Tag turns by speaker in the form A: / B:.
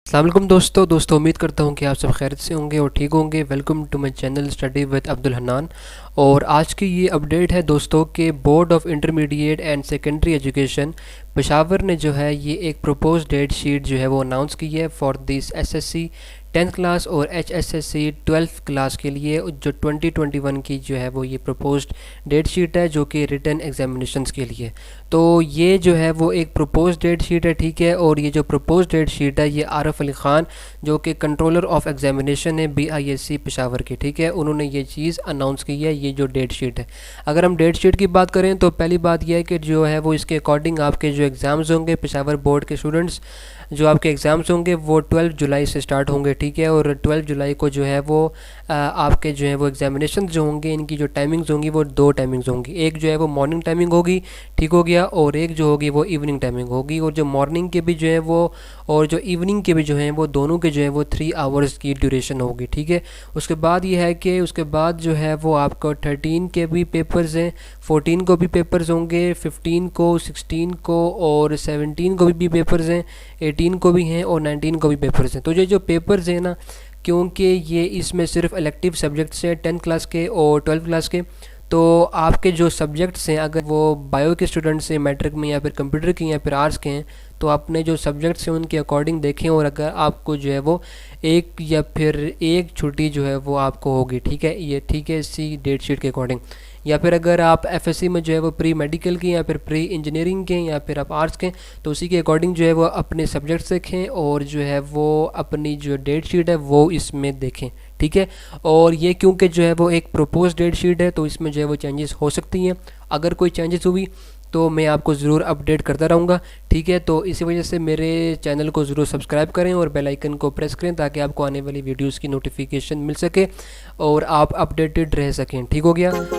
A: अस्सलाम वालेकुम दोस्तों उम्मीद करता हूँ कि आप सब खैरियत से होंगे और ठीक होंगे। Welcome to my channel study with Abdul Hannan. और आज की ये अपडेट है दोस्तों के board of intermediate and secondary education Peshawar ने जो है ये एक प्रपोज डेट शीट जो है वो अनाउंस की है for this SSC 10th class और HSSC 12th क्लास के लिए जो 2021 की जो है वो ये प्रपोज्ड डेट शीट है जो कि रिटन एग्जामिनेशंस के लिए। तो ये जो है वो एक प्रपोज डेट शीट है, ठीक है। और ये जो प्रपोज डेट शीट है ये आरिफ अली ख़ान जो कि कंट्रोलर ऑफ एग्जामिनेशन है BISC पेशावर के, ठीक है, उन्होंने ये चीज़ अनाउंस की है, ये जो डेट शीट है। अगर हम डेट शीट की बात करें तो पहली बात यह है कि जो है वो इसके अकॉर्डिंग आपके जो एग्ज़ाम्स होंगे पेशावर बोर्ड के स्टूडेंट्स जो आपके एग्ज़ाम्स होंगे वो 12 जुलाई से स्टार्ट होंगे, ठीक है। और 12 जुलाई को जो है वो आपके जो है वो एग्जामिनेशन जो होंगे इनकी जो टाइमिंग्स होंगी वो दो टाइमिंग्स होंगी। एक जो है वो मॉर्निंग टाइमिंग होगी, ठीक हो गया, और एक जो होगी वो इवनिंग टाइमिंग होगी। और जो मॉर्निंग के भी जो है वो और जो इवनिंग के भी जो हैं वो दोनों के जो है वो 3 आवर्स की ड्यूरेशन होगी, ठीक है। उसके बाद ये है कि उसके बाद जो है वो आपको 13 के भी पेपर्स हैं, 14 को भी पेपर्स होंगे, 15 को, 16 को और 17 को भी पेपर्स हैं, 18 को भी हैं और 19 को भी पेपर्स हैं। तो ये जो पेपर्स हैं ना, क्योंकि ये इसमें सिर्फ इलेक्टिव सब्जेक्ट्स हैं 10th क्लास के और 12th क्लास के, तो आपके जो सब्जेक्ट्स हैं अगर वो बायो के स्टूडेंट्स हैं मैट्रिक में या फिर कंप्यूटर के या फिर आर्ट्स के हैं तो अपने जो सब्जेक्ट्स हैं उनके अकॉर्डिंग देखें। और अगर आपको जो है वो एक या फिर एक छुट्टी जो है वो आपको होगी, ठीक है, ये ठीक है इसी डेट शीट के अकॉर्डिंग। या फिर अगर आप FSC में जो है वो प्री मेडिकल के या फिर प्री इंजीनियरिंग के या फिर आप आर्ट्स के तो उसी के अकॉर्डिंग जो है वो अपने सब्जेक्ट्स देखें और जो है वो अपनी जो डेट शीट है वो इसमें देखें, ठीक है। और ये क्योंकि जो है वो एक प्रपोज डेट शीट है तो इसमें जो है वो चेंजेस हो सकती हैं। अगर कोई चेंजेस हुई तो मैं आपको ज़रूर अपडेट करता रहूँगा, ठीक है। तो इसी वजह से मेरे चैनल को ज़रूर सब्सक्राइब करें और बेल आइकन को प्रेस करें ताकि आपको आने वाली वीडियोस की नोटिफिकेशन मिल सके और आप अपडेटेड रह सकें, ठीक हो गया।